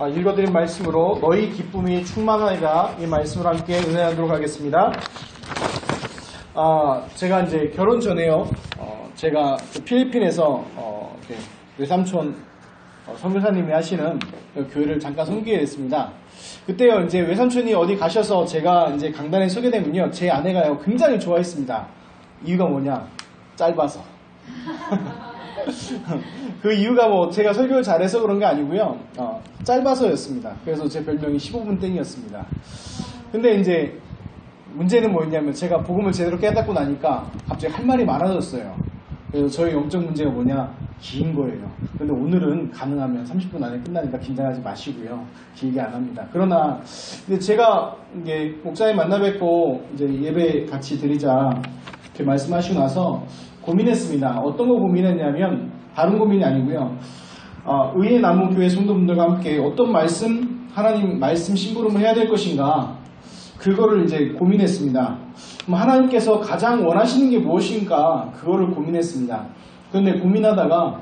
읽어드린 말씀으로 너희 기쁨이 충만하리라 이 말씀을 함께 은혜하도록 하겠습니다. 제가 이제 결혼 전에요. 제가 필리핀에서 외삼촌 선교사님이 하시는 교회를 잠깐 섬기게 됐습니다. 그때요 이제 외삼촌이 어디 가셔서 제가 이제 강단에 서게 되면요 제 아내가요 굉장히 좋아했습니다. 이유가 뭐냐? 짧아서. 그 이유가 뭐 제가 설교를 잘해서 그런 게 아니고요. 짧아서였습니다. 그래서 제 별명이 15분 땡이었습니다. 근데 이제 문제는 뭐였냐면 제가 복음을 제대로 깨닫고 나니까 갑자기 할 말이 많아졌어요. 그래서 저희 영적 문제가 뭐냐? 긴 거예요. 근데 오늘은 가능하면 30분 안에 끝나니까 긴장하지 마시고요. 길게 안 합니다. 그러나 근데 제가 이제 목사님 만나 뵙고 이제 예배 같이 드리자 이렇게 말씀하시고 나서 고민했습니다. 어떤 거 고민했냐면 다른 고민이 아니고요. 의의 나무 교회 성도분들과 함께 어떤 말씀 하나님 말씀 심부름을 해야 될 것인가 그거를 이제 고민했습니다. 그럼 하나님께서 가장 원하시는 게 무엇인가 그거를 고민했습니다. 그런데 고민하다가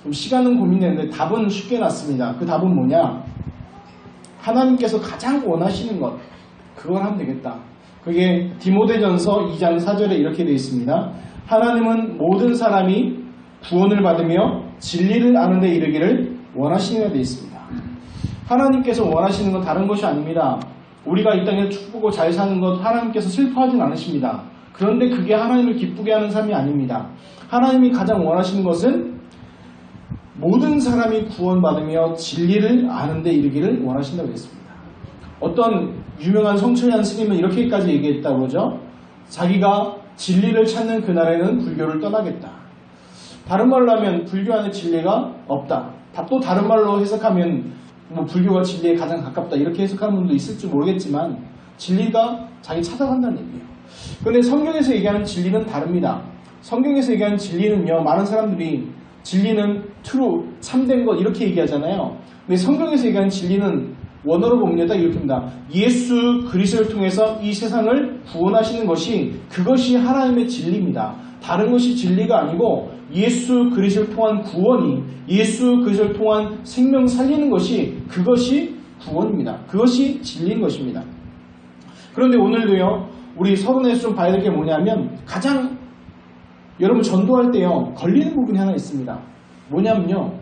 좀 시간은 고민했는데 답은 쉽게 났습니다. 그 답은 뭐냐? 하나님께서 가장 원하시는 것 그걸 하면 되겠다. 그게 디모데전서 2장 4절에 이렇게 되어 있습니다. 하나님은 모든 사람이 구원을 받으며 진리를 아는 데 이르기를 원하시는 데 되어 있습니다. 하나님께서 원하시는 건 다른 것이 아닙니다. 우리가 이 땅에 축복하고 잘 사는 것 하나님께서 슬퍼하진 않으십니다. 그런데 그게 하나님을 기쁘게 하는 삶이 아닙니다. 하나님이 가장 원하시는 것은 모든 사람이 구원받으며 진리를 아는 데 이르기를 원하신다고 했습니다. 어떤 유명한 성철한 스님은 이렇게까지 얘기했다고 그러죠. 자기가 진리를 찾는 그날에는 불교를 떠나겠다. 다른 말로 하면 불교 안에 진리가 없다. 또 다른 말로 해석하면 뭐 불교가 진리에 가장 가깝다 이렇게 해석하는 분도 있을지 모르겠지만 진리가 자기 찾아간다는 얘기예요. 그런데 성경에서 얘기하는 진리는 다릅니다. 성경에서 얘기하는 진리는요 많은 사람들이 진리는 true, 참된 것 이렇게 얘기하잖아요. 근데 성경에서 얘기하는 진리는 원어로 보면 딱 이렇게입니다. 예수 그리스도를 통해서 이 세상을 구원하시는 것이 그것이 하나님의 진리입니다. 다른 것이 진리가 아니고 예수 그리스도를 통한 구원이 예수 그리스도를 통한 생명 살리는 것이 그것이 구원입니다. 그것이 진리인 것입니다. 그런데 오늘도요 우리 서론에서 좀 봐야 될 게 뭐냐면 가장 여러분 전도할 때요 걸리는 부분이 하나 있습니다. 뭐냐면요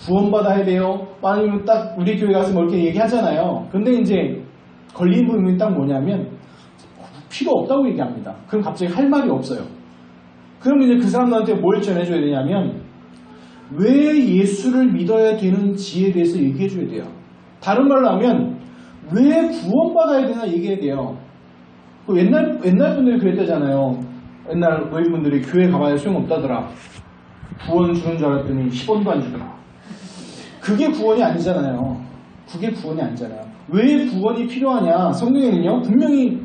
구원받아야 돼요. 아니면 딱 우리 교회 가서 뭐 이렇게 얘기하잖아요. 근데 이제 걸리는 부분이 딱 뭐냐면 필요 없다고 얘기합니다. 그럼 갑자기 할 말이 없어요. 그럼 이제 그 사람들한테 뭘 전해줘야 되냐면 왜 예수를 믿어야 되는지에 대해서 얘기해줘야 돼요. 다른 말로 하면 왜 구원받아야 되나 얘기해야 돼요. 옛날 분들이 그랬다잖아요. 옛날 노인분들이 교회 가봐야 소용없다더라. 구원 주는 줄 알았더니 10원도 안 주더라. 그게 구원이 아니잖아요. 그게 구원이 아니잖아요. 왜 구원이 필요하냐? 성경에는요 분명히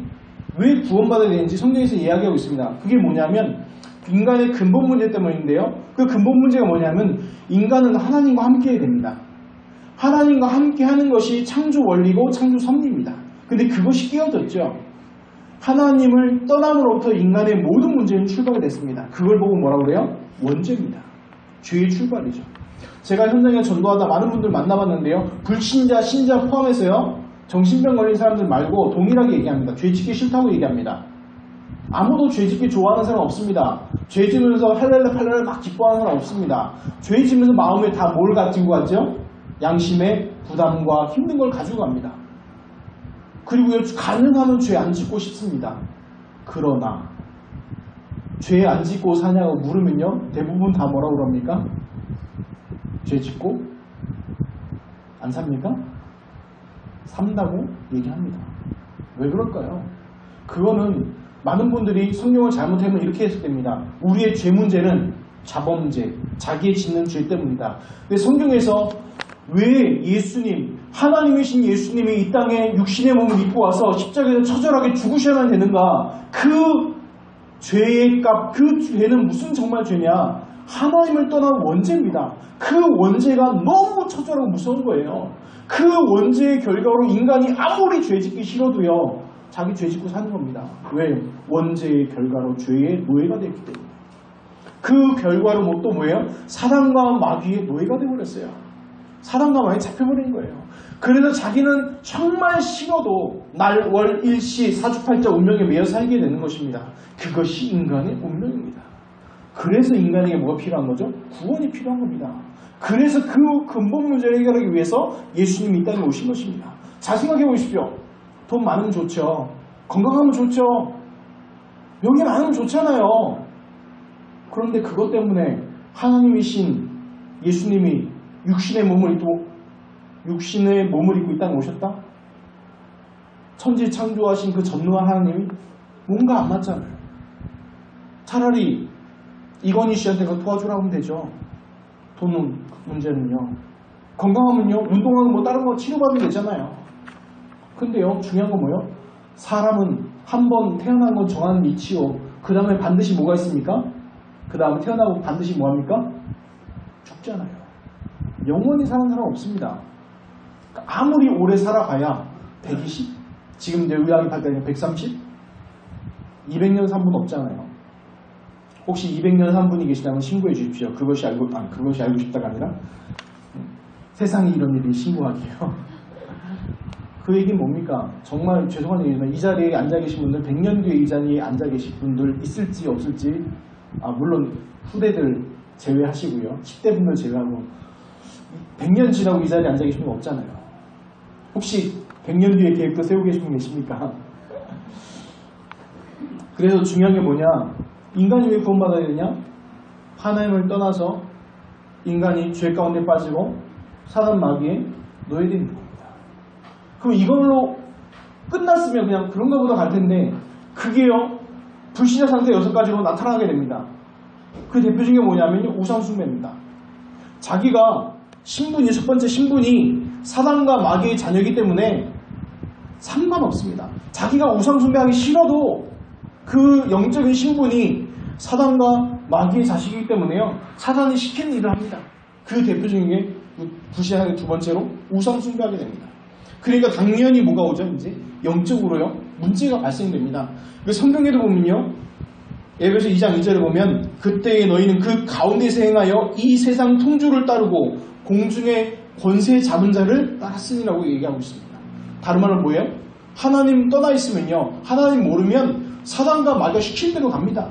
왜 구원받아야 되는지 성경에서 이야기하고 있습니다. 그게 뭐냐면 인간의 근본 문제 때문인데요. 그 근본 문제가 뭐냐면 인간은 하나님과 함께 해야 됩니다. 하나님과 함께 하는 것이 창조 원리고 창조 섭리입니다. 근데 그것이 깨어졌죠. 하나님을 떠남으로부터 인간의 모든 문제는 출발이 됐습니다. 그걸 보고 뭐라고 그래요? 원죄입니다. 죄의 출발이죠. 제가 현장에 전도하다 많은 분들 만나봤는데요. 불신자, 신자 포함해서요. 정신병 걸린 사람들 말고 동일하게 얘기합니다. 죄 짓기 싫다고 얘기합니다. 아무도 죄 짓기 좋아하는 사람 없습니다. 죄 지면서 할렐레 팔렐레 막 기뻐하는 사람 없습니다. 죄 지면서 마음에 다 뭘 가지고 가죠? 양심의 부담과 힘든 걸 가지고 갑니다. 그리고요 가능하면 죄 안 짓고 싶습니다. 그러나 죄 안 짓고 사냐고 물으면요 대부분 다 뭐라고 그럽니까? 죄 짓고 안 삽니까? 산다고 얘기합니다. 왜 그럴까요? 그거는 많은 분들이 성경을 잘못하면 이렇게 해석됩니다. 우리의 죄 문제는 자범죄, 자기의 짓는 죄 때문이다. 근데 성경에서 왜 예수님, 하나님이신 예수님이 이 땅에 육신의 몸을 입고 와서 십자가에서 처절하게 죽으셔야만 되는가? 그 죄의 값, 그 죄는 무슨 정말 죄냐? 하나님을 떠난 원죄입니다. 그 원죄가 너무 처절하고 무서운 거예요. 그 원죄의 결과로 인간이 아무리 죄 짓기 싫어도요. 자기 죄 짓고 사는 겁니다. 왜? 원죄의 결과로 죄의 노예가 됐기 때문에. 그 결과로 뭐 또 뭐예요? 사단과 마귀의 노예가 되어버렸어요. 사단과 많이 잡혀버린 거예요. 그래서 자기는 정말 싫어도 날, 월, 일시, 사주팔자 운명에 매여 살게 되는 것입니다. 그것이 인간의 운명입니다. 그래서 인간에게 뭐가 필요한 거죠? 구원이 필요한 겁니다. 그래서 그 근본 문제를 해결하기 위해서 예수님이 이 땅에 오신 것입니다. 잘 생각해 보십시오. 돈 많으면 좋죠. 건강하면 좋죠. 명예 많으면 좋잖아요. 그런데 그것 때문에 하나님이신 예수님이 육신의 몸을 입고 이 땅에 오셨다? 천지 창조하신 그 전능한 하나님이 뭔가 안 맞잖아요. 차라리 이건희 씨한테 그거 도와주라고 하면 되죠. 돈 문제는요. 건강하면요. 운동하고 뭐 다른 거 치료받으면 되잖아요. 근데요. 중요한 건 뭐예요? 사람은 한 번 태어난 건 정한 이치요. 그 다음에 반드시 뭐가 있습니까? 그 다음에 태어나고 반드시 뭐합니까? 죽잖아요. 영원히 사는 사람 없습니다. 아무리 오래 살아봐야 120? 지금 내 의학이 발달되면 130? 200년 산 분 없잖아요. 혹시 200년 산 분이 계시다면 신고해 주십시오. 그것이 알고 싶다가 아니라 세상에 이런 일이 신고하기요. 그 얘기는 뭡니까? 정말 죄송한 얘기지만 이 자리에 앉아 계신 분들 100년 뒤에 이 자리에 앉아 계신 분들 있을지 없을지 물론 후대들 제외하시고요. 10대 분들 제외하고 100년 지나고 이 자리에 앉아 계신 분 없잖아요. 혹시 100년 뒤에 계획도 세우고 계신 분 계십니까? 그래서 중요한 게 뭐냐? 인간이 왜 구원받아야 되냐? 하나님을 떠나서 인간이 죄 가운데 빠지고 사단 마귀에 노예되는 겁니다. 그럼 이걸로 끝났으면 그냥 그런가 보다 갈 텐데 그게요. 불신자 상태 6가지로 나타나게 됩니다. 그 대표적인 게 뭐냐면요. 우상숭배입니다. 자기가 신분이 첫 번째 신분이 사단과 마귀의 자녀이기 때문에 상관없습니다. 자기가 우상숭배하기 싫어도 그 영적인 신분이 사단과 마귀의 자식이기 때문에요. 사단이 시키는 일을 합니다. 그 대표적인 게 불신자의 두 번째로 우상숭배하게 됩니다. 그러니까 당연히 뭐가 오죠? 이제 영적으로요. 문제가 발생됩니다. 성경에도 보면요. 에베소 2장 2절에 보면 그때에 너희는 그 가운데서 행하여 이 세상 통주를 따르고 공중의 권세 잡은 자를 따랐으니라고 얘기하고 있습니다. 다른 말은 뭐예요? 하나님 떠나 있으면요. 하나님 모르면 사단과 마귀가 시킨 대로 갑니다.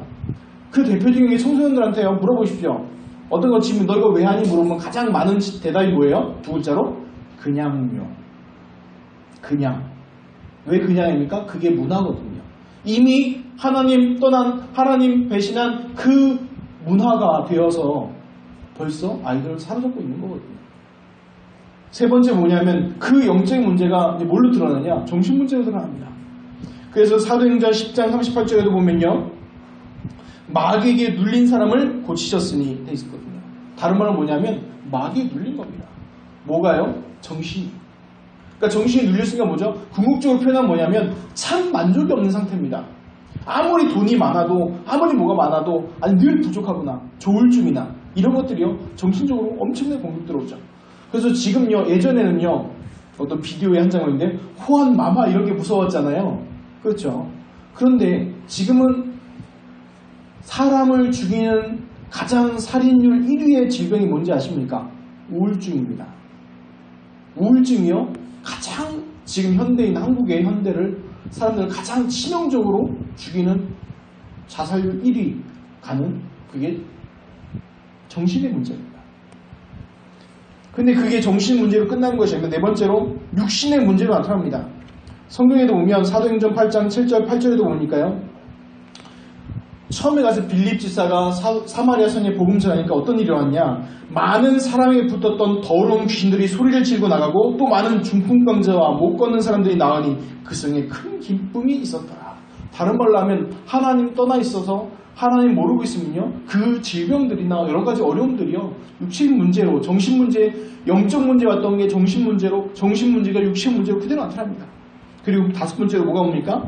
그 대표적인 게 청소년들한테요. 물어보십시오. 어떤 거 지금 너 이거 왜 하니? 물어보면 가장 많은 대답이 뭐예요? 두 글자로? 그냥요. 그냥. 왜 그냥입니까? 그게 문화거든요. 이미 하나님 떠난, 하나님 배신한 그 문화가 되어서 벌써 아이들을 사로잡고 있는 거거든요. 세 번째 뭐냐면 그 영적인 문제가 뭘로 드러나냐? 정신 문제로 드러납니다. 그래서 사도행전 10장 38절에도 보면요. 마귀에게 눌린 사람을 고치셨으니 돼 있거든요. 다른 말은 뭐냐면 마귀에 눌린 겁니다. 뭐가요? 정신이. 그러니까 정신이 눌렸으니까 뭐죠? 궁극적으로 표현하면 뭐냐면 참 만족이 없는 상태입니다. 아무리 돈이 많아도 아무리 뭐가 많아도 아니 늘 부족하거나 조울증이나 이런 것들이요. 정신적으로 엄청나게 공격 들어오죠. 그래서 지금요. 예전에는요. 어떤 비디오에 한 장면인데 호환 마마 이렇게 무서웠잖아요. 그렇죠. 그런데 지금은 사람을 죽이는 가장 살인율 1위의 질병이 뭔지 아십니까? 우울증입니다. 우울증이요. 가장 지금 현대인 한국의 현대를 사람들을 가장 치명적으로 죽이는 자살률 1위 가는 그게 정신의 문제입니다. 근데 그게 정신 문제로 끝나는 것이 아니라 네 번째로 육신의 문제로 나타납니다. 성경에도 보면 사도행전 8장 7절 8절에도 보니까요. 처음에 가서 빌립 지사가 사마리아 성에 복음 전하니까 어떤 일이 일어났냐. 많은 사람에게 붙었던 더러운 귀신들이 소리를 지르고 나가고 또 많은 중풍병자와 못 걷는 사람들이 나오니 그 성에 큰 기쁨이 있었더라. 다른 말로 하면 하나님 떠나 있어서 하나님 모르고 있으면요. 그 질병들이나 여러 가지 어려움들이요. 육신 문제로 정신 문제, 영적 문제 왔던 게 정신 문제로 정신 문제가 육신 문제로 그대로 나타납니다. 그리고 다섯 번째로 뭐가 옵니까?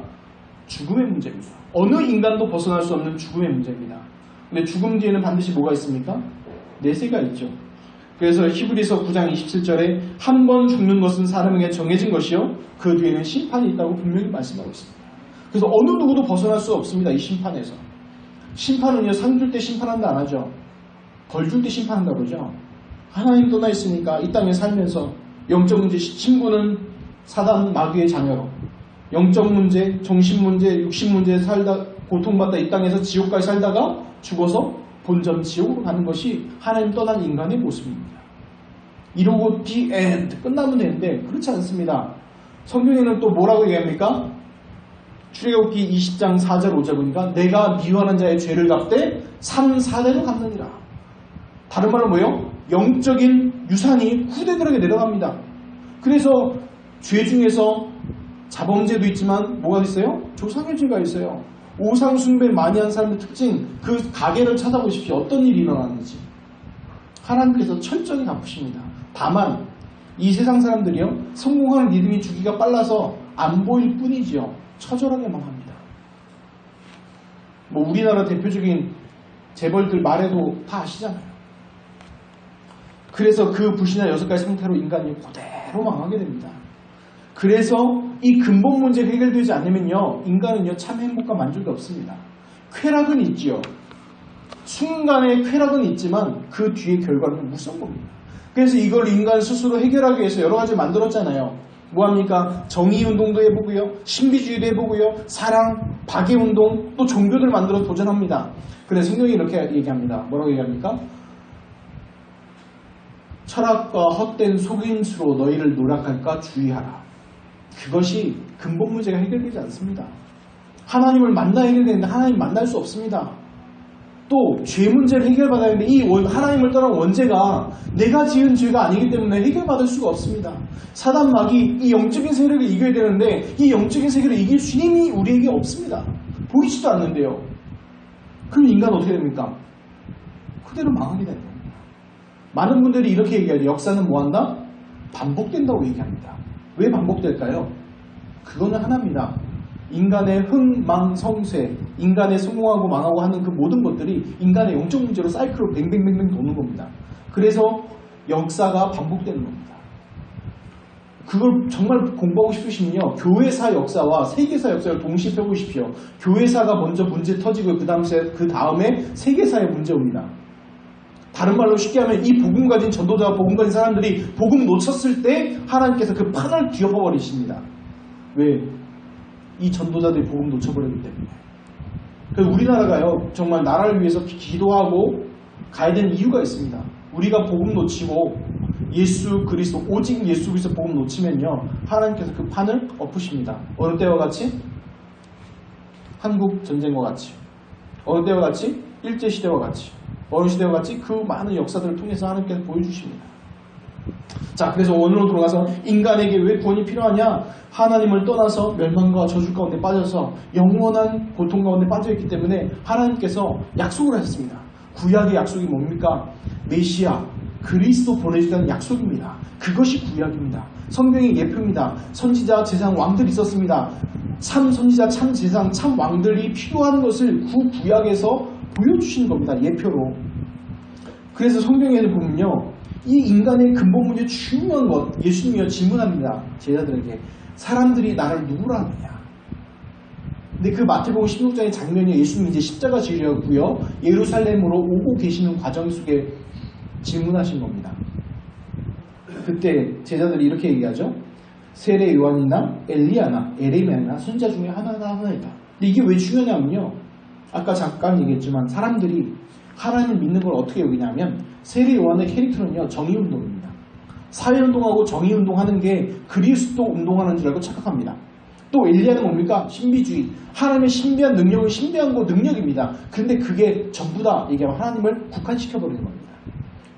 죽음의 문제입니다. 어느 인간도 벗어날 수 없는 죽음의 문제입니다. 근데 죽음 뒤에는 반드시 뭐가 있습니까? 내세가 있죠. 그래서 히브리서 9장 27절에 한 번 죽는 것은 사람에게 정해진 것이요 그 뒤에는 심판이 있다고 분명히 말씀하고 있습니다. 그래서 어느 누구도 벗어날 수 없습니다. 이 심판에서. 심판은요 상 줄 때 심판한다 안 하죠. 벌 줄 때 심판한다 그러죠. 하나님 떠나 있으니까 이 땅에 살면서 영적 문제, 친구는 사단 마귀의 자녀로, 영적 문제, 정신 문제, 육신 문제에 살다 고통받다 이 땅에서 지옥까지 살다가 죽어서 본전 지옥으로 가는 것이 하나님 떠난 인간의 모습입니다. 이러고 the end 끝나면 되는데 그렇지 않습니다. 성경에는 또 뭐라고 얘기합니까? 출애굽기 20장 4절 5절 보니까 내가 미워하는 자의 죄를 갚되 3, 4대로 갚느니라. 다른 말로 뭐예요? 영적인 유산이 후대들에게 내려갑니다. 그래서 죄 중에서 자범죄도 있지만 뭐가 있어요? 조상의 죄가 있어요. 오상 숭배 많이 한 사람의 특징, 그 가게를 찾아보십시오. 어떤 일이 일어났는지. 하나님께서 철저히 갚으십니다. 다만 이 세상 사람들이요, 성공하는 리듬이 주기가 빨라서 안 보일 뿐이지요. 처절하게만 합니다. 뭐 우리나라 대표적인 재벌들 말해도 다 아시잖아요. 그래서 그 불신한 6가지 상태로 인간이 그대로 망하게 됩니다. 그래서 이 근본 문제가 해결되지 않으면요, 인간은요 참 행복과 만족이 없습니다. 쾌락은 있지요. 순간의 쾌락은 있지만 그 뒤의 결과는 무서운 겁니다. 그래서 이걸 인간 스스로 해결하기 위해서 여러 가지 만들었잖아요. 뭐합니까? 정의운동도 해보고요, 신비주의도 해보고요, 사랑, 박애운동, 또 종교들 만들어 도전합니다. 그래서 성경이 이렇게 얘기합니다. 뭐라고 얘기합니까? 철학과 헛된 속임수로 너희를 노력할까 주의하라. 그것이 근본 문제가 해결되지 않습니다. 하나님을 만나 해결되는데 하나님 만날 수 없습니다. 또 죄 문제를 해결받아야 하는데 이 하나님을 떠난 원죄가 내가 지은 죄가 아니기 때문에 해결받을 수가 없습니다. 사단 마귀 이 영적인 세력을 이겨야 되는데 이 영적인 세력을 이길 수 힘이 우리에게 없습니다. 보이지도 않는데요. 그럼 인간은 어떻게 됩니까? 그대로 망하게 되는 겁니다. 많은 분들이 이렇게 얘기하죠. 역사는 뭐한다? 반복된다고 얘기합니다. 왜 반복될까요? 그거는 하나입니다. 인간의 흥망성쇠, 인간의 성공하고 망하고 하는 그 모든 것들이 인간의 영적 문제로 사이클로 뱅뱅뱅뱅 도는 겁니다. 그래서 역사가 반복되는 겁니다. 그걸 정말 공부하고 싶으시면요, 교회사 역사와 세계사 역사를 동시에 펴보십시오. 교회사가 먼저 문제 터지고 그 다음에 세계사의 문제 옵니다. 다른 말로 쉽게 하면 이 복음 가진 전도자와 복음 가진 사람들이 복음 놓쳤을 때 하나님께서 그 판을 뒤엎어버리십니다. 왜? 이 전도자들이 복음 놓쳐버렸기 때문에. 그래서 우리나라가요, 정말 나라를 위해서 기도하고 가야 되는 이유가 있습니다. 우리가 복음 놓치고 예수 그리스도, 오직 예수 그리스도 복음 놓치면요, 하나님께서 그 판을 엎으십니다. 어느 때와 같이? 한국 전쟁과 같이. 어느 때와 같이? 일제시대와 같이. 어느 시대와 같이 그 많은 역사들을 통해서 하나님께서 보여주십니다. 자, 그래서 오늘로 돌아가서 인간에게 왜 구원이 필요하냐? 하나님을 떠나서 멸망과 저주 가운데 빠져서 영원한 고통 가운데 빠져있기 때문에 하나님께서 약속을 하셨습니다. 구약의 약속이 뭡니까? 메시아, 그리스도 보내주다는 약속입니다. 그것이 구약입니다. 성경의 예표입니다. 선지자, 제사장, 왕들이 있었습니다. 참 선지자, 참 제사장, 참 왕들이 필요한 것을 구약에서 보여주신 겁니다. 예표로. 그래서 성경에 보면요, 이 인간의 근본 문제 중요한 것, 예수님이요 질문합니다. 제자들에게. 사람들이 나를 누구라 하느냐? 근데 그 마태복음 16장의 장면이 예수님이 이제 십자가 지려고요, 예루살렘으로 오고 계시는 과정 속에 질문하신 겁니다. 그때 제자들이 이렇게 얘기하죠. 세례 요한이나 엘리야나 에레미야나 선지자 중에 하나이다. 근데 이게 왜 중요하냐면요, 아까 잠깐 얘기했지만 사람들이 하나님 믿는 걸 어떻게 여기냐면, 세례 요한의 캐릭터는요, 정의운동입니다. 사회운동하고 정의운동하는 게 그리스도 운동하는 줄 알고 착각합니다. 또 엘리야는 뭡니까? 신비주의. 하나님의 신비한 능력은 신비한 거 능력입니다. 근데 그게 전부 다 얘기하면 하나님을 국한시켜버리는 겁니다.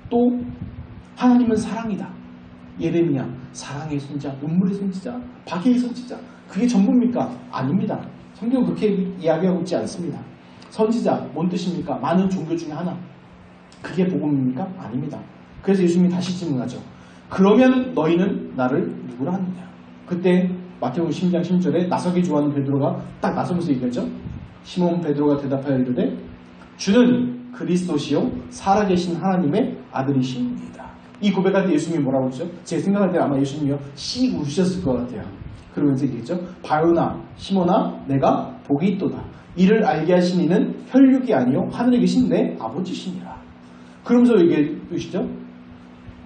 또 하나님은 사랑이다. 예레미야, 사랑의 선지자, 눈물의 선지자, 박해의 선지자. 그게 전부입니까? 아닙니다. 성경은 그렇게 이야기하고 있지 않습니다. 선지자, 뭔 뜻입니까? 많은 종교 중에 하나. 그게 복음입니까? 아닙니다. 그래서 예수님이 다시 질문하죠. 그러면 너희는 나를 누구라 하느냐? 그때 마태복음 10장 10절에 나서기 좋아하는 베드로가 딱 나서면서 얘기하죠. 시몬 베드로가 대답하여 이르되 주는 그리스도시요 살아계신 하나님의 아들이십니다. 이 고백할 때 예수님이 뭐라고 했죠? 제 생각할 때 아마 예수님이요 씩 웃으셨을 것 같아요. 그러면서 얘기했죠. 바요나 시몬아 내가 복이 있도다. 이를 알게 하신 이는 혈육이 아니요 하늘에 계신 내 아버지시니라. 그러면서 얘기해 주시죠.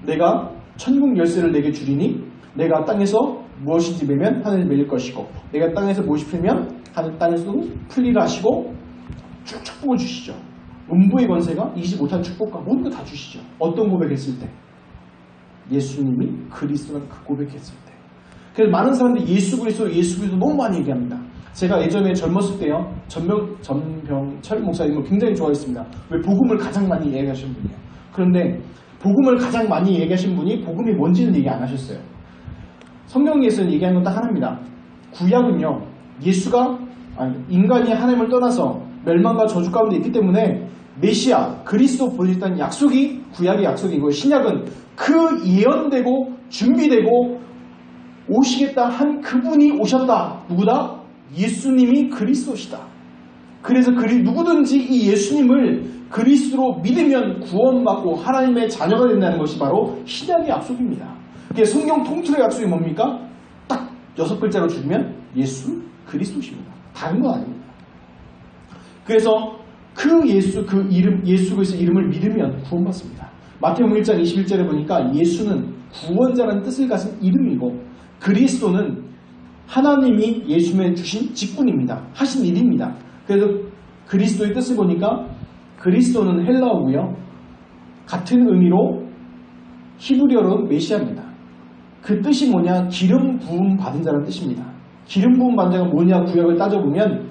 내가 천국 열쇠를 내게 주리니 내가 땅에서 무엇인지 매면 하늘에 매일 것이고 내가 땅에서 무엇이 풀면 땅에서도 풀리라 하시고 쭉 축복을 주시죠. 음부의 권세가 이기지 못한 축복과 모든 걸 다 주시죠. 어떤 고백했을 때? 예수님이 그리스도라는 그 고백했을 때. 그래서 많은 사람들이 예수 그리스도 너무 많이 얘기합니다. 제가 예전에 젊었을 때요, 전병철 목사님을 굉장히 좋아했습니다. 왜 복음을 가장 많이 얘기하신 분이에요. 그런데 복음을 가장 많이 얘기하신 분이 복음이 뭔지는 얘기 안 하셨어요. 성경에서 얘기하는 건 딱 하나입니다. 구약은요, 인간이 하나님을 떠나서 멸망과 저주 가운데 있기 때문에 메시아, 그리스도 보여주겠다는 약속이 구약의 약속이고, 신약은 그 예언되고 준비되고 오시겠다 한 그분이 오셨다. 누구다? 예수님이 그리스도시다. 그래서 누구든지 이 예수님을 그리스도로 믿으면 구원받고 하나님의 자녀가 된다는 것이 바로 신약의 약속입니다. 성경 통틀의 약속이 뭡니까? 딱 6글자로 줄이면 예수 그리스도십니다. 다른 건 아닙니다. 그래서 예수 그리스도 이름을 믿으면 구원받습니다. 마태복음 1장 21절에 보니까 예수는 구원자라는 뜻을 가진 이름이고 그리스도는 하나님이 예수님에 주신 직분입니다. 하신 일입니다. 그래서 그리스도의 뜻을 보니까 그리스도는 헬라어고요. 같은 의미로 히브리어로는 메시아입니다. 그 뜻이 뭐냐? 기름 부음 받은 자라는 뜻입니다. 기름 부음 받은 자가 뭐냐? 구약을 따져보면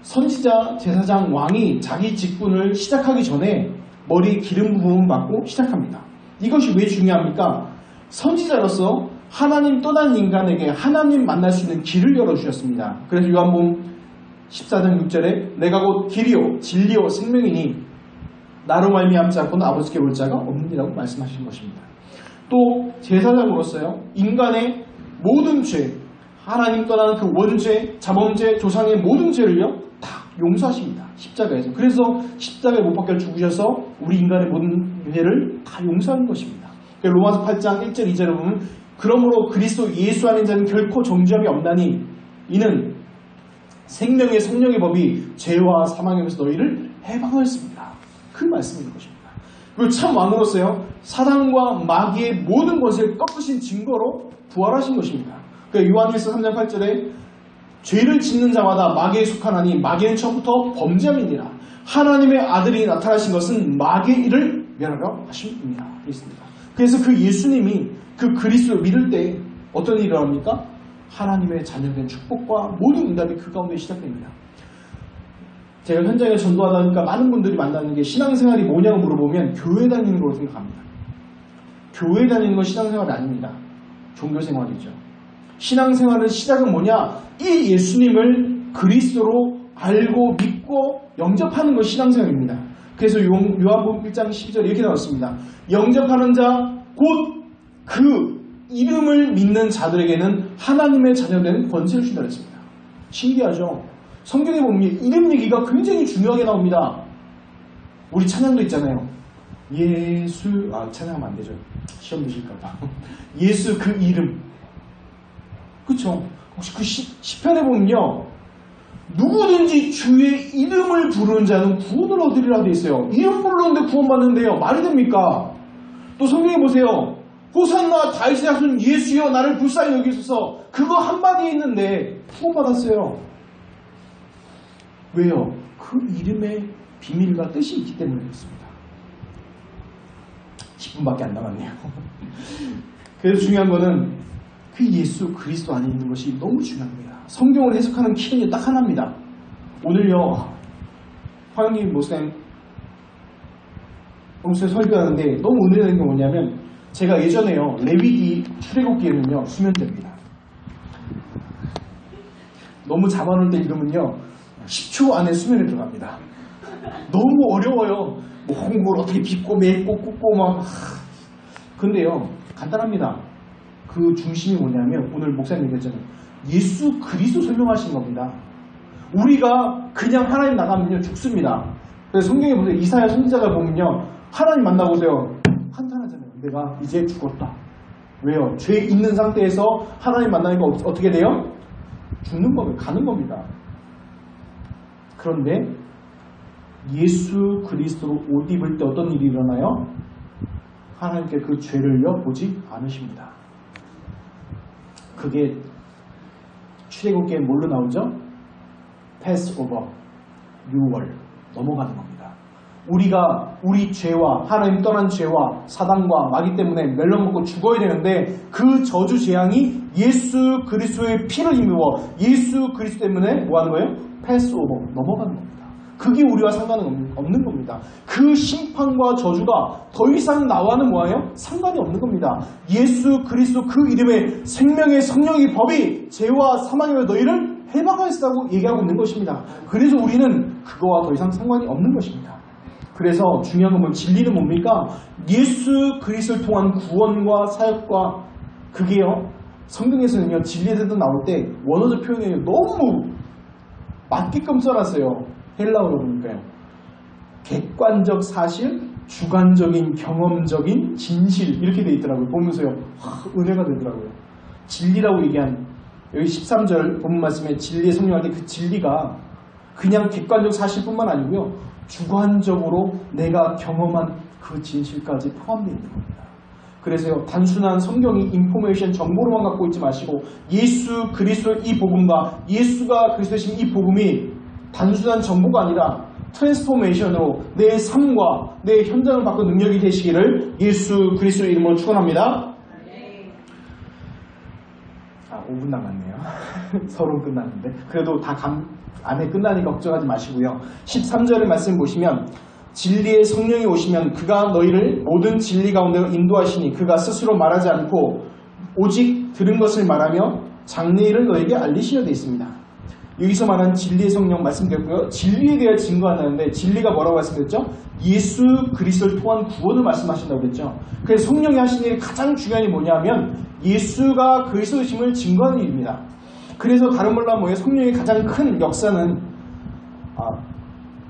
선지자, 제사장, 왕이 자기 직분을 시작하기 전에 머리에 기름 부음 받고 시작합니다. 이것이 왜 중요합니까? 선지자로서 하나님 떠난 인간에게 하나님 만날 수 있는 길을 열어주셨습니다. 그래서 요한복음 14장 6절에 내가 곧 길이요 진리요 생명이니 나로 말미암지 않고는 아버지께 올 자가 없느니라고 말씀하신 것입니다. 또 제사장으로서요, 인간의 모든 죄, 하나님 떠나는 그 원죄, 자범죄, 조상의 모든 죄를요 다 용서하십니다. 십자가에서. 그래서 십자가에 못 박혀 죽으셔서 우리 인간의 모든 죄를 다 용서하는 것입니다. 로마서 8장 1절 2절에 보면 그러므로 그리스도 예수 안에 자는 결코 정죄함이 없나니 이는 생명의 성령의 법이 죄와 사망에서 너희를 해방하였습니다. 그 말씀인 것입니다. 그리고 참 왕으로서요, 사단과 마귀의 모든 권세를 꺾으신 증거로 부활하신 것입니다. 요한일서 3장 8절에 죄를 짓는 자마다 마귀에 속하나니 마귀는 처음부터 범죄함이니라. 하나님의 아들이 나타나신 것은 마귀의 일을 멸하려 하심입니다. 그래서 그 예수님이 그 그리스도를 믿을 때 어떤 일을 합니까? 하나님의 자녀된 축복과 모든 응답이 그 가운데 시작됩니다. 제가 현장에 전도하다 보니까 많은 분들이 만나는 게 신앙생활이 뭐냐고 물어보면 교회 다니는 거로 생각합니다. 교회 다니는 건 신앙생활이 아닙니다. 종교생활이죠. 신앙생활의 시작은 뭐냐? 이 예수님을 그리스도로 알고 믿고 영접하는 것이 신앙생활입니다. 그래서 요한복음 1장 12절 이렇게 나왔습니다. 영접하는 자 곧 그 이름을 믿는 자들에게는 하나님의 자녀된 권세를 준다 했습니다. 신기하죠? 성경에 보면 이름 얘기가 굉장히 중요하게 나옵니다. 우리 찬양도 있잖아요. 찬양하면 안 되죠. 시험 드실까봐. 예수 그 이름. 그쵸? 혹시 그 시편에 보면요, 누구든지 주의 이름을 부르는 자는 구원을 얻으리라 되어 있어요. 이름 부르는데 구원받는데요. 말이 됩니까? 또 성경에 보세요. 호산나 다윗의 자손 예수여 나를 불쌍히 여기소서. 그거 한마디에 있는데 구원받았어요. 왜요? 그 이름의 비밀과 뜻이 있기 때문에 그렇습니다. 10분밖에 안 남았네요. 그래서 중요한 거는 그 예수 그리스도 안에 있는 것이 너무 중요합니다. 성경을 해석하는 키는 딱 하나입니다. 오늘요, 화영님 목사님 설교하는데 너무 은혜되는 게 뭐냐면, 제가 예전에요, 레위기 출애굽기에는요 수면제입니다. 너무 잡아놓을 때 이러면요 10초 안에 수면에 들어갑니다. 너무 어려워요. 뭐 홍보를 어떻게 빚고 맺고 꽂고 막. 근데요 간단합니다. 그 중심이 뭐냐면, 오늘 목사님 얘기했잖아요. 예수 그리스도 설명하신 겁니다. 우리가 그냥 하나님 나가면요 죽습니다. 그래서 성경에 보세요. 이사야 선지자가 보면요, 하나님 만나보세요. 한탄하잖아요. 내가 이제 죽었다. 왜요? 죄 있는 상태에서 하나님 만나니까 어떻게 돼요? 죽는 겁니다. 가는 겁니다. 그런데 예수 그리스도로 옷 입을 때 어떤 일이 일어나요? 하나님께 그 죄를요 보지 않으십니다. 그게 출애굽기에 뭘로 나오죠? 패스오버, 유월, 넘어가는 겁니다. 우리가 우리 죄와 하나님 떠난 죄와 사단과 마귀 때문에 멸망먹고 죽어야 되는데 그 저주 재앙이 예수 그리스도의 피를 힘입어 예수 그리스도 때문에 뭐 하는 거예요? 패스오버, 넘어가는 겁니다. 그게 우리와 상관은 없는 겁니다. 그 심판과 저주가 더 이상 나와는 뭐예요? 상관이 없는 겁니다. 예수 그리스도 그 이름의 생명의 성령의 법이 죄와 사망의 너희를 해방하였다고 얘기하고 있는 것입니다. 그래서 우리는 그거와 더 이상 상관이 없는 것입니다. 그래서 중요한 건 진리는 뭡니까? 예수 그리스도를 통한 구원과 사역과 그게요. 성경에서는요. 진리에서도 나올 때 원어적 표현이 너무 맞게끔 써놨어요. 헬라어로 보니까요. 객관적 사실, 주관적인 경험적인 진실 이렇게 돼 있더라고요. 보면서요. 은혜가 되더라고요. 진리라고 얘기한 여기 13절 본문 말씀에 진리의 성령할 때 그 진리가 그냥 객관적 사실뿐만 아니고요. 주관적으로 내가 경험한 그 진실까지 포함되어 있는 겁니다. 그래서요. 단순한 성경이 인포메이션 정보로만 갖고 있지 마시고 예수 그리스도의 이 복음과 예수가 그리스도이신 이 복음이 단순한 정보가 아니라 트랜스포메이션으로 내 삶과 내 현장을 바꾼 능력이 되시기를 예수 그리스도의 이름으로 축원합니다. 5분 남았네요. 서론 끝났는데 그래도 다 안에 끝나니까 걱정하지 마시고요. 13절의 말씀 보시면 진리의 성령이 오시면 그가 너희를 모든 진리 가운데로 인도하시니 그가 스스로 말하지 않고 오직 들은 것을 말하며 장래일을 너에게 알리시려 되어 있습니다. 여기서 말하는 진리의 성령 말씀드렸고요. 진리에 대해 증거한다는데 진리가 뭐라고 말씀드렸죠? 예수 그리스도를 통한 구원을 말씀하신다고 그랬죠. 그래서 성령이 하신 일이 가장 중요한 일이 뭐냐면 예수가 그리스도이심을 증거하는 일입니다. 그래서 다른 말로 하면 성령의 가장 큰 역사는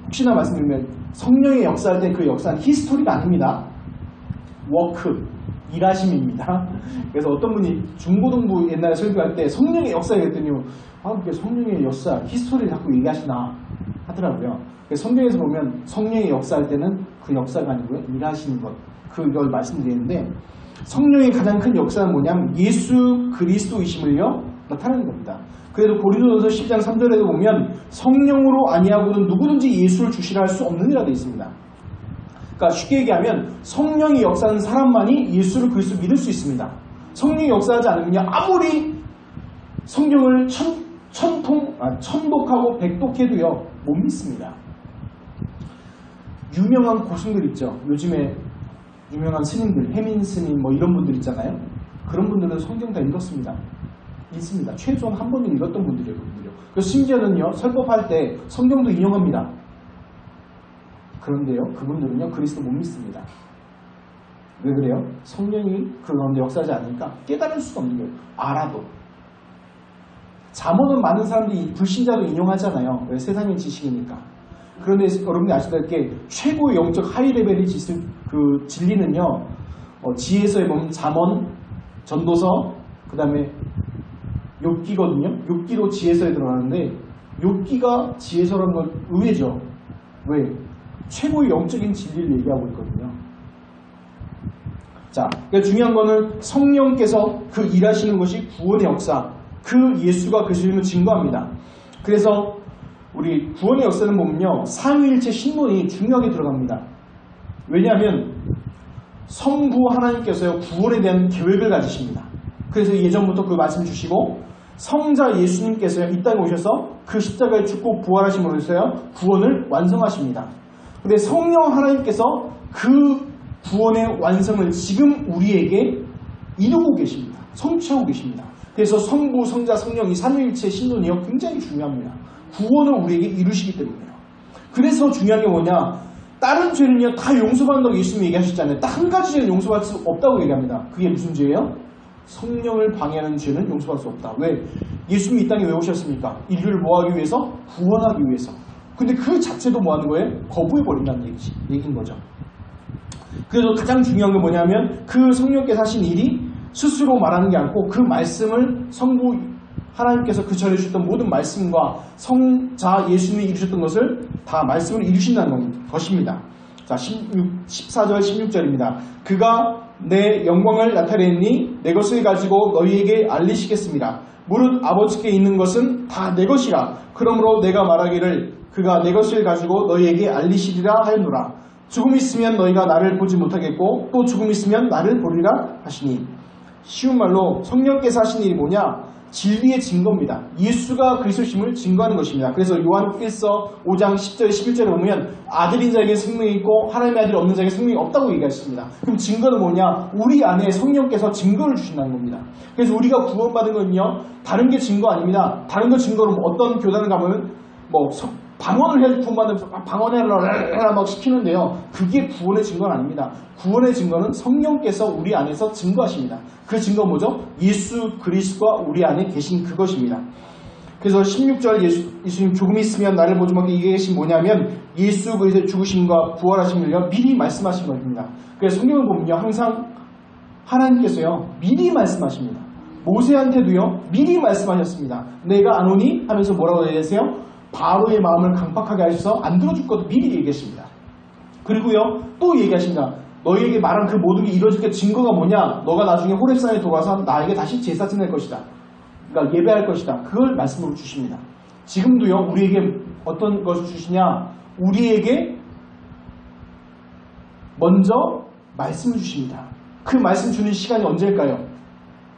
혹시나 말씀드리면 성령의 역사할 때 그 역사는 히스토리가 아닙니다. 워크, 일하심입니다. 그래서 어떤 분이 중고등부 옛날에 설교할 때 성령의 역사 얘기했더니요. 그게 성령의 역사, 히스토리를 자꾸 얘기하시나 하더라고요. 성경에서 보면 성령의 역사할 때는 그 역사가 아니고요. 일하시는 것, 그걸 말씀드리는데 성령의 가장 큰 역사는 뭐냐면 예수 그리스도이심을요 나타내는 겁니다. 그래도 고린도전서 10장 3절에도 보면 성령으로 아니하고는 누구든지 예수를 주시라 할 수 없느니라 되어 있습니다. 그러니까 쉽게 얘기하면 성령이 역사하는 사람만이 예수를 그리스도 믿을 수 있습니다. 성령이 역사하지 않으면요 아무리 성경을 천독하고 백독해도요 못 믿습니다. 유명한 고승들 있죠. 요즘에 유명한 스님들, 해민 스님 뭐 이런 분들 있잖아요. 그런 분들은 성경 다 읽었습니다. 읽습니다. 최소한 한 번은 읽었던 분들이에요. 그래서 심지어는요 설법할 때 성경도 인용합니다. 그런데요 그분들은요 그리스도 못 믿습니다. 왜 그래요? 성령이 그 가운데 역사하지 않으니까 깨달을 수가 없는 거예요. 알아도. 잠언은 많은 사람들이 불신자도 인용하잖아요. 왜? 세상의 지식이니까. 그런데 여러분이 아셔야 될 게 최고의 영적 하이 레벨의 그 진리는요 지혜서에 보면 잠언, 전도서, 그 다음에 욥기거든요. 욥기도 지혜서에 들어가는데 욥기가 지혜서라는 건 의외죠. 왜? 최고의 영적인 진리를 얘기하고 있거든요. 자, 그러니까 중요한 거는 성령께서 그 일하시는 것이 구원의 역사, 그 예수가 그리스도임을 증거합니다. 그래서 우리 구원의 역사는 보면요 삼위일체 신론이 중요하게 들어갑니다. 왜냐하면 성부 하나님께서요 구원에 대한 계획을 가지십니다. 그래서 예전부터 그 말씀 주시고 성자 예수님께서요 이 땅에 오셔서 그 십자가에 죽고 부활하심으로 해서요 구원을 완성하십니다. 근데 성령 하나님께서 그 구원의 완성을 지금 우리에게 이루고 계십니다. 성취하고 계십니다. 그래서 성부, 성자, 성령 이 삼위일체 신론이요 굉장히 중요합니다. 구원을 우리에게 이루시기 때문에요. 그래서 중요한 게 뭐냐? 다른 죄는요 다 용서받는다고 예수님이 얘기하셨잖아요. 딱 한 가지 죄는 용서받을 수 없다고 얘기합니다. 그게 무슨 죄예요? 성령을 방해하는 죄는 용서받을 수 없다. 왜? 예수님이 이 땅에 왜 오셨습니까? 인류를 뭐하기 위해서? 구원하기 위해서. 근데 그 자체도 뭐하는 거예요? 거부해버린다는 얘기인 거죠. 그래서 가장 중요한 게 뭐냐면 그 성령께서 하신 일이 스스로 말하는 게 아니고 그 말씀을 성부 하나님께서 그 전에 주셨던 모든 말씀과 성자 예수님이 이루셨던 것을 다 말씀을 이루신다는 것입니다. 자, 14절 16절입니다. 그가 내 영광을 나타내니 내 것을 가지고 너희에게 알리시겠습니다. 무릇 아버지께 있는 것은 다 내 것이라. 그러므로 내가 말하기를 그가 내 것을 가지고 너희에게 알리시리라 하였노라. 조금 있으면 너희가 나를 보지 못하겠고 또 조금 있으면 나를 보리라 하시니. 쉬운 말로 성령께서 하신 일이 뭐냐? 진리의 증거입니다. 예수가 그리스도심을 증거하는 것입니다. 그래서 요한 1서 5장 10절 11절에 보면 아들인 자에게 생명이 있고 하나님의 아들이 없는 자에게 생명이 없다고 얘기하십니다. 그럼 증거는 뭐냐? 우리 안에 성령께서 증거를 주신다는 겁니다. 그래서 우리가 구원받은 건요, 다른 게 증거 아닙니다. 다른 거 증거로 어떤 교단을 가면 방언을 해서 구원받는 방언해라 막 시키는데요. 그게 구원의 증거는 아닙니다. 구원의 증거는 성령께서 우리 안에서 증거하십니다. 그 증거 뭐죠? 예수 그리스도가 우리 안에 계신 그것입니다. 그래서 16절 예수님 조금 있으면 나를 보지 못하게 이게 계신 뭐냐면 예수 그리스도의 죽으심과 부활하심을요 미리 말씀하신 겁니다. 그래서 성경을 보면요 항상 하나님께서요 미리 말씀하십니다. 모세한테도요 미리 말씀하셨습니다. 내가 안 오니 하면서 뭐라고 얘기하세요? 바로의 마음을 강팍하게 하셔서 안 들어줄 것도 미리 얘기하십니다. 그리고요 또 얘기하십니다. 너희에게 말한 그 모든 게 이루어질 게 증거가 뭐냐? 너가 나중에 호렙산에 돌아와서 나에게 다시 제사 지낼 것이다. 그러니까 예배할 것이다. 그걸 말씀으로 주십니다. 지금도요 우리에게 어떤 것을 주시냐? 우리에게 먼저 말씀을 주십니다. 그 말씀 주는 시간이 언제일까요?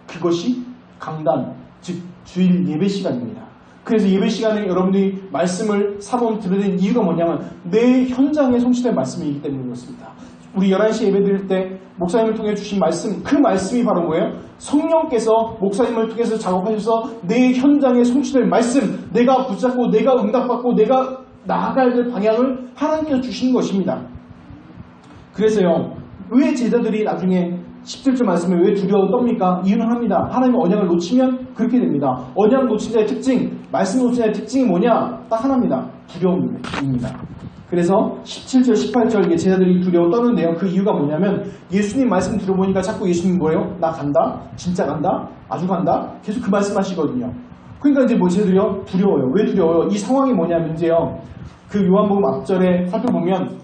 그것이 강단, 즉 주일 예배 시간입니다. 그래서 예배 시간에 여러분들이 말씀을 사모님 들으는 이유가 뭐냐면 내 현장에 성취된 말씀이기 때문인 그렇습니다. 우리 11시 예배 드릴 때 목사님을 통해 주신 말씀, 그 말씀이 바로 뭐예요? 성령께서 목사님을 통해서 작업하셔서 내 현장에 성취될 말씀, 내가 붙잡고 내가 응답받고 내가 나아가야 될 방향을 하나님께서 주시는 것입니다. 그래서요 왜 제자들이 나중에 17절 말씀에 왜 두려워 떱니까? 이유는 합니다. 하나님의 언약을 놓치면 그렇게 됩니다. 언약 놓친 자의 특징, 말씀 놓친 자의 특징이 뭐냐? 딱 하나입니다. 두려움입니다. 그래서 17절, 18절 제자들이 두려워 떠는데요. 그 이유가 뭐냐면 예수님 말씀 들어보니까 자꾸 예수님 뭐예요? 나 간다? 진짜 간다? 아주 간다? 계속 그 말씀 하시거든요. 그러니까 이제 뭐 제자들이요? 두려워요. 왜 두려워요? 이 상황이 뭐냐면 이제요. 그 요한복음 앞절에 살펴보면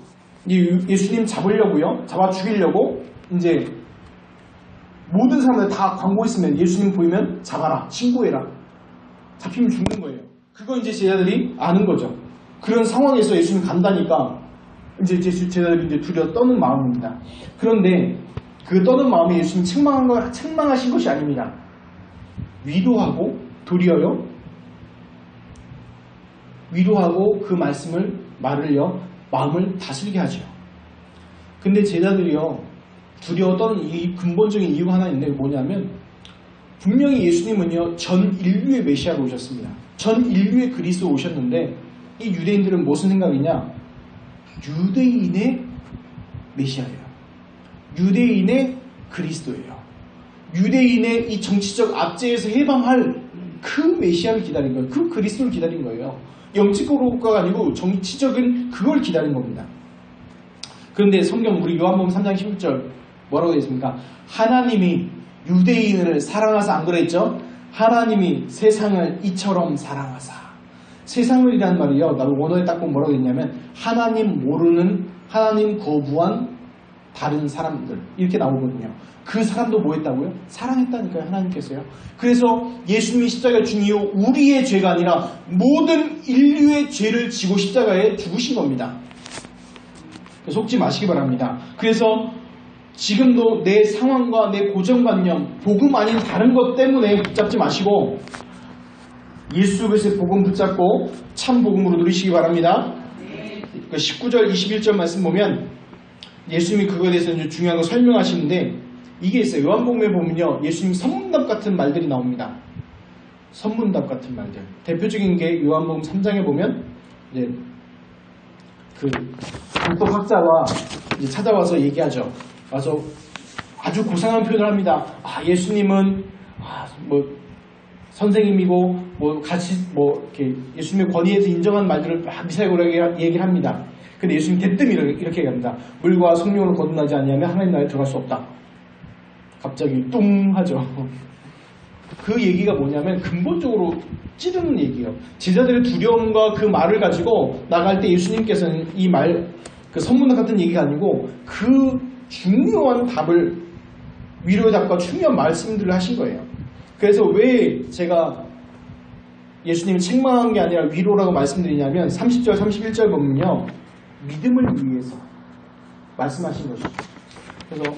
예수님 잡으려고요. 잡아 죽이려고 이제 모든 사람들 다 광고했으면 예수님 보이면 잡아라, 신고해라. 잡히면 죽는 거예요. 그거 이제 제자들이 아는 거죠. 그런 상황에서 예수님 간다니까 이제 제자들이 이제 두려워 떠는 마음입니다. 그런데 그 떠는 마음이 예수님 책망하신 것이 아닙니다. 위로하고 도리어요. 위로하고 그 말을요 마음을 다스리게 하죠. 근데 제자들이요 두려워 떠는 이 근본적인 이유가 하나 있는데 뭐냐면 분명히 예수님은요 전 인류의 메시아로 오셨습니다. 전 인류의 그리스도 오셨는데 이 유대인들은 무슨 생각이냐? 유대인의 메시아예요. 유대인의 그리스도예요. 유대인의 이 정치적 압제에서 해방할 그 메시아를 기다린 거예요. 그 그리스도를 기다린 거예요. 영적 국가가 아니고 정치적인 그걸 기다린 겁니다. 그런데 성경 우리 요한복음 3장 16절 뭐라고 되어 있습니까? 하나님이 유대인을 사랑하사 안 그랬죠? 하나님이 세상을 이처럼 사랑하사. 세상을 이라는 말이요. 나도 원어에 딱 보면 뭐라고 했냐면 하나님 모르는 하나님 거부한 다른 사람들 이렇게 나오거든요. 그 사람도 뭐 했다고요? 사랑했다니까요. 하나님께서요. 그래서 예수님이 십자가에 죽은 이후 우리의 죄가 아니라 모든 인류의 죄를 지고 십자가에 죽으신 겁니다. 속지 마시기 바랍니다. 그래서 지금도 내 상황과 내 고정관념, 복음 아닌 다른 것 때문에 붙잡지 마시고 예수 그리스도의 복음 붙잡고 참 복음으로 누리시기 바랍니다. 19절 21절 말씀 보면 예수님이 그거에 대해서 중요한 거 설명하시는데 이게 있어요. 요한복음에 보면요 예수님 선문답 같은 말들이 나옵니다. 선문답 같은 말들. 대표적인 게 요한복음 3장에 보면 이제 그 불법학자와 이제 찾아와서 얘기하죠. 와서 아주 고상한 표현을 합니다. 예수님은 뭐 선생님이고 뭐 같이 뭐 이렇게 예수님의 권위에서 인정한 말들을 막 미사역으로 얘기를 합니다. 근데 예수님 대뜸 이렇게 얘기합니다. 물과 성령으로 거듭나지 아니하면 하나님 나라에 들어갈 수 없다. 갑자기 뚱 하죠. 그 얘기가 뭐냐면 근본적으로 찌르는 얘기예요. 제자들의 두려움과 그 말을 가지고 나갈 때 예수님께서는 이 말 그 선문 같은 얘기가 아니고 그 중요한 답을 위로의 답과 중요한 말씀들을 하신 거예요. 그래서 왜 제가 예수님이 책망한 게 아니라 위로라고 말씀드리냐면 30절 31절 보면요. 믿음을 위해서 말씀하신 것이죠. 그래서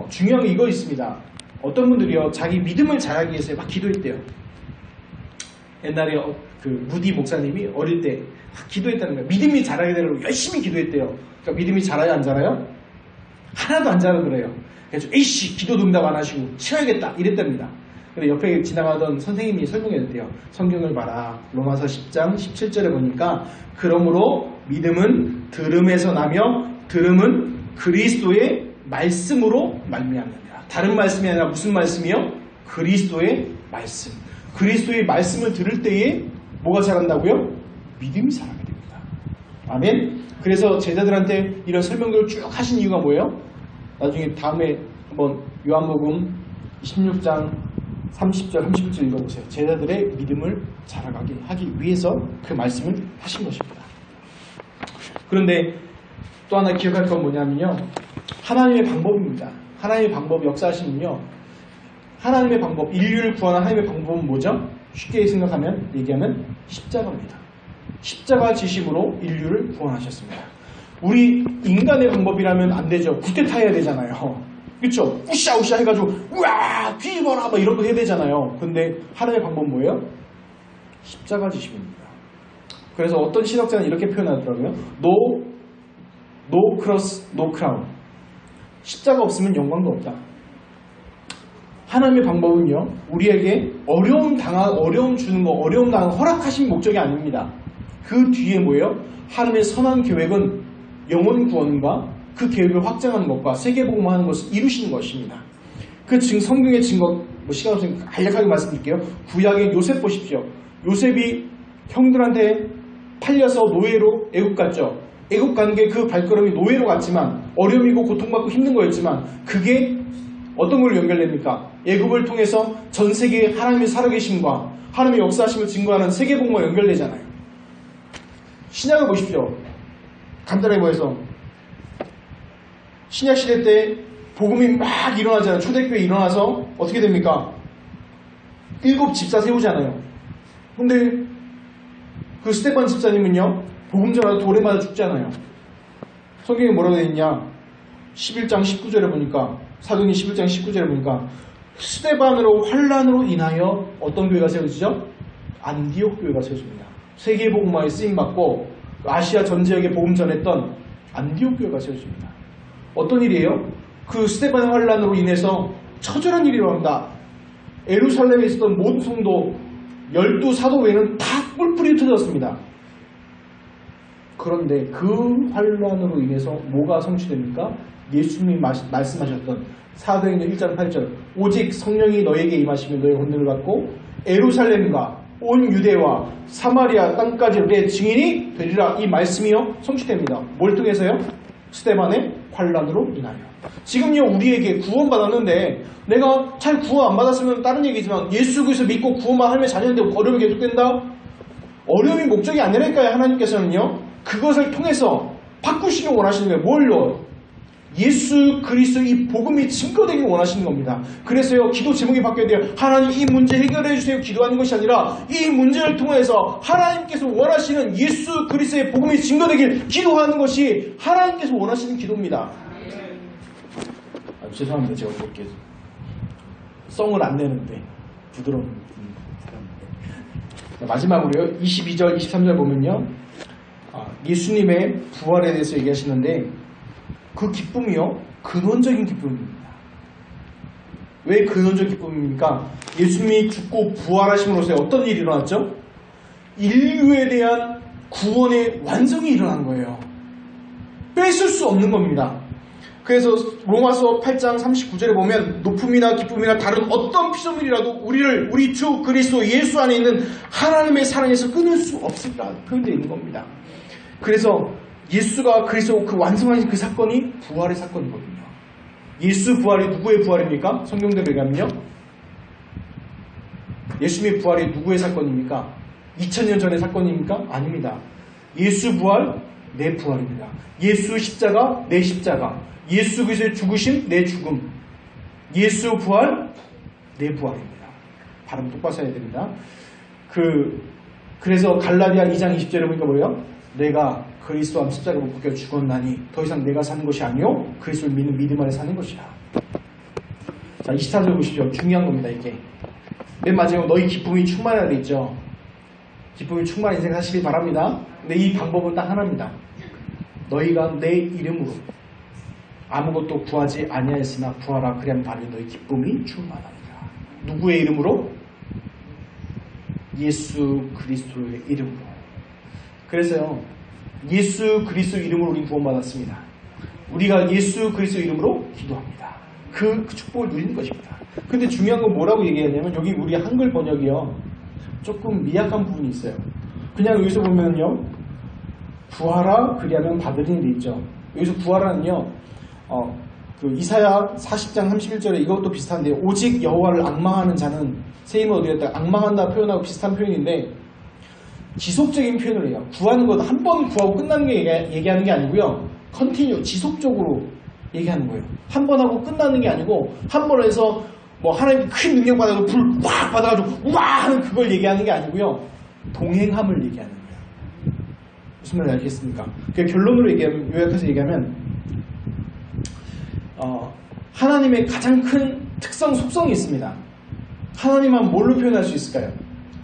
중요한 게 이거 있습니다. 어떤 분들이요. 자기 믿음을 자라기 위해서 막 기도했대요. 옛날에 그 무디 목사님이 어릴 때 기도했다는 거예요. 믿음이 자라게 되려고 열심히 기도했대요. 그러니까 믿음이 자라야 안 자라요? 하나도 안 자라 그래요. 그래서 에이씨 기도 응답 안 하시고 치워야겠다 이랬답니다. 근데 옆에 지나가던 선생님이 설명해줬대요. 성경을 봐라. 로마서 10장 17절에 보니까 그러므로 믿음은 들음에서 나며 들음은 그리스도의 말씀으로 말미암느니라. 다른 말씀이 아니라 무슨 말씀이요? 그리스도의 말씀. 그리스도의 말씀을 들을 때에 뭐가 자란다고요? 믿음이 자라게 됩니다. 아멘. 그래서 제자들한테 이런 설명들을 쭉 하신 이유가 뭐예요? 나중에 다음에 한번 요한복음 16장 30절 31절 읽어보세요. 제자들의 믿음을 자라가게 하기 위해서 그 말씀을 하신 것입니다. 그런데 또 하나 기억할 건 뭐냐면요. 하나님의 방법입니다. 하나님의 방법 역사하시면요. 하나님의 방법, 인류를 구하는 하나님의 방법은 뭐죠? 쉽게 생각하면 얘기하면 십자가입니다. 십자가 지심으로 인류를 구원하셨습니다. 우리 인간의 방법이라면 안 되죠. 구태타야 되잖아요. 그렇죠? 우샤우샤 해가지고 우와 뒤집어라 막 이런 거 해야 되잖아요. 근데 하나님의 방법은 뭐예요? 십자가 지심입니다. 그래서 어떤 신학자는 이렇게 표현하더라고요. No cross, no crown. 십자가 없으면 영광도 없다. 하나님의 방법은요, 우리에게 어려움 주는 거, 어려움 당한 허락하신 목적이 아닙니다. 그 뒤에 뭐예요? 하나님의 선한 계획은 영혼 구원과 그 계획을 확장하는 것과 세계복음화하는 것을 이루시는 것입니다. 그 성경의 증거, 시간 없으니까 간략하게 말씀드릴게요. 구약의 요셉 보십시오. 요셉이 형들한테 팔려서 노예로 애국 갔죠. 애국 간 게 그 발걸음이 노예로 갔지만 어려움이고 고통받고 힘든 거였지만 그게 어떤 걸로 연결됩니까? 애굽을 통해서 전 세계에 하나님의 살아계심과 하나님의 역사하심을 증거하는 세계복음과 연결되잖아요. 신약을 보십시오. 간단하게 보여서 신약시대 때 복음이 막 일어나잖아요. 초대교회 일어나서 어떻게 됩니까? 7 집사 세우잖아요. 근데 그 스테반 집사님은요, 복음 전하다 돌에 맞아 죽잖아요. 성경에 뭐라고 되어 있냐? 11장 19절에 보니까, 사도행전 11장 19절에 보니까 스테반으로 환란으로 인하여 어떤 교회가 세워지죠? 안디옥 교회가 세워집니다. 세계복음화에 쓰임받고 아시아 전 지역에 복음 전했던 안디옥 교회가 세워집니다. 어떤 일이에요? 그 스테반의 환란으로 인해서 처절한 일이 일어납니다. 예루살렘에 있었던 모든 성도 12사도 외에는 다 뿔뿔이 흩어졌습니다. 그런데 그 환란으로 인해서 뭐가 성취됩니까? 예수님이 말씀하셨던 사도행전 1장 8절 오직 성령이 너에게 임하시면 너의 권능을 받고 예루살렘과 온 유대와 사마리아 땅까지 내 증인이 되리라. 이 말씀이요 성취됩니다. 뭘 통해서요? 스테반의 환란으로 인하여. 지금요 우리에게 구원받았는데 내가 잘 구원 안 받았으면 다른 얘기지만 예수 그리스도 믿고 구원만 하면 자녀인데 어려움이 계속된다? 어려움이 목적이 아니라니까요. 하나님께서는요 그것을 통해서 바꾸시길 원하시는 거예요. 뭘요? 예수 그리스도 이 복음이 증거되길 원하시는 겁니다. 그래서요 기도 제목이 바뀌어야 돼요. 하나님 이 문제 해결해 주세요 기도하는 것이 아니라 이 문제를 통해서 하나님께서 원하시는 예수 그리스도의 복음이 증거되길 기도하는 것이 하나님께서 원하시는 기도입니다. 죄송합니다. 제가 이렇게 썽을 안 내는데 부드러운 사람인데. 마지막으로요 22절 23절 보면요 예수님의 부활에 대해서 얘기하시는데 그 기쁨이요 근원적인 기쁨입니다. 왜 근원적 기쁨입니까? 예수님이 죽고 부활하심으로써 어떤 일이 일어났죠? 인류에 대한 구원의 완성이 일어난 거예요. 뺏을 수 없는 겁니다. 그래서 로마서 8장 39절에 보면 높음이나 기쁨이나 다른 어떤 피조물이라도 우리 주 그리스도 예수 안에 있는 하나님의 사랑에서 끊을 수 없으리라 표현되어 있는 겁니다. 그래서 예수가 그리스도 그 완성하신 그 사건이 부활의 사건이거든요. 예수 부활이 누구의 부활입니까? 성경대로 얘기하면요. 예수님의 부활이 누구의 사건입니까? 2000년 전의 사건입니까? 아닙니다. 예수 부활 내 부활입니다. 예수 십자가, 내 십자가. 예수 그리스도의 죽으심, 내 죽음. 예수 부활, 내 부활입니다. 발음 똑바로 써야 됩니다. 그래서 갈라디아 2장 20절에 보니까 뭐예요? 내가 그리스도와 십자가로 묶여 죽었나니 더 이상 내가 사는 것이 아니요 그리스도를 믿는 믿음 안에 사는 것이라. 자, 24절 보시죠. 중요한 겁니다. 이게 맨 마지막으로 너희 기쁨이 충만하다 있죠. 기쁨이 충만한 인생 사시기 바랍니다. 근데 이 방법은 딱 하나입니다. 너희가 내 이름으로 아무것도 구하지 아니하였으나 구하라 그리하면 달리 너희 기쁨이 충만하리라. 누구의 이름으로? 예수 그리스도의 이름으로. 그래서요, 예수 그리스도 이름으로 우리 구원받았습니다. 우리가 예수 그리스도 이름으로 기도합니다. 그 축복을 누리는 것입니다. 근데 중요한 건 뭐라고 얘기하냐면 여기 우리 한글 번역이요, 조금 미약한 부분이 있어요. 그냥 여기서 보면요, 구하라 그리하면 받으리니 돼 있죠. 여기서 구하라는요, 이사야 40장 31절에 이것도 비슷한데, 오직 여호와를 악망하는 자는 세임을 얻으렸다. 악망한다 표현하고 비슷한 표현인데 지속적인 표현을 해요. 구하는 것 한 번 구하고 끝나는 게 얘기하는 게 아니고요, 컨티뉴 지속적으로 얘기하는 거예요. 한 번 하고 끝나는 게 아니고 한 번 해서 뭐 하나님 큰 능력 받아서 불 확 받아가지고 우와 하는 그걸 얘기하는 게 아니고요, 동행함을 얘기하는 거예요. 무슨 말인지 알겠습니까? 그 결론으로 얘기하면, 요약해서 얘기하면 하나님의 가장 큰 특성, 속성이 있습니다. 하나님은 뭘로 표현할 수 있을까요?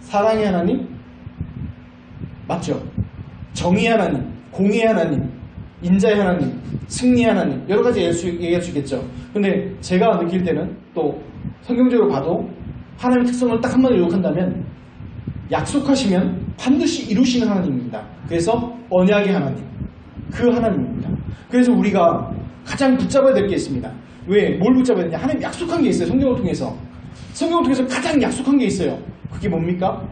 사랑의 하나님? 맞죠? 정의의 하나님, 공의의 하나님, 인자의 하나님, 승리의 하나님, 여러 가지 얘기할 수 있겠죠. 근데 제가 느낄 때는 또 성경적으로 봐도 하나님의 특성을 딱 한마디로 요약한다면 약속하시면 반드시 이루시는 하나님입니다. 그래서 언약의 하나님, 그 하나님입니다. 그래서 우리가 가장 붙잡아야 될 게 있습니다. 왜? 뭘 붙잡아야 되냐? 하나님 약속한 게 있어요. 성경을 통해서. 성경을 통해서 가장 약속한 게 있어요. 그게 뭡니까?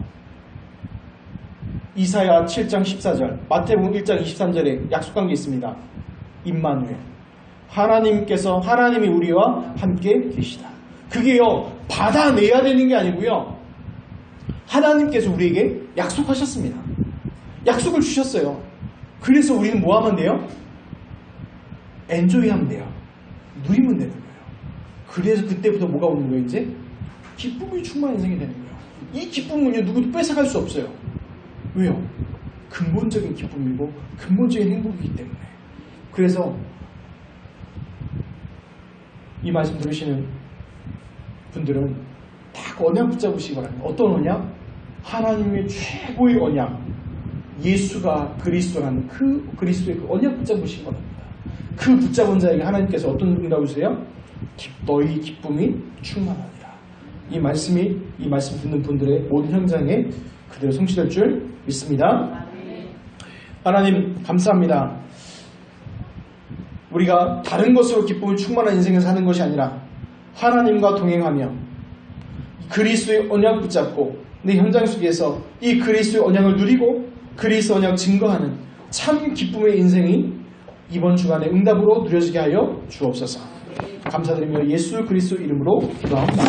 이사야 7장 14절, 마태복음 1장 23절에 약속한 게 있습니다. 임마누엘, 하나님이 우리와 함께 계시다. 그게요, 받아내야 되는 게 아니고요, 하나님께서 우리에게 약속하셨습니다. 약속을 주셨어요. 그래서 우리는 뭐 하면 돼요? 엔조이 하면 돼요. 누리면 되는 거예요. 그래서 그때부터 뭐가 오는 거예요? 이제 기쁨이 충만한 인생이 되는 거예요. 이 기쁨은요, 누구도 뺏어갈 수 없어요. 왜요? 근본적인 기쁨이고 근본적인 행복이기 때문에. 그래서 이 말씀 들으시는 분들은 딱 언약 붙잡으시기 바랍니다. 어떤 언약? 하나님의 최고의 언약, 예수가 그리스도라는 그 그리스도의 그 언약 붙잡으시기 바랍니다. 그 붙잡은 자에게 하나님께서 어떤 응답을 주세요? 너희 기쁨이 충만하리라. 이 말씀 듣는 분들의 모든 현장에 그대로 성취될 줄 믿습니다. 하나님 감사합니다. 우리가 다른 것으로 기쁨을 충만한 인생을 사는 것이 아니라 하나님과 동행하며 그리스도의 언약 붙잡고 내 현장 속에서 이 그리스도의 언약을 누리고 그리스도 언약 증거하는 참 기쁨의 인생이 이번 주간의 응답으로 누려지게 하여 주옵소서. 감사드리며 예수 그리스도 이름으로 기도합니다.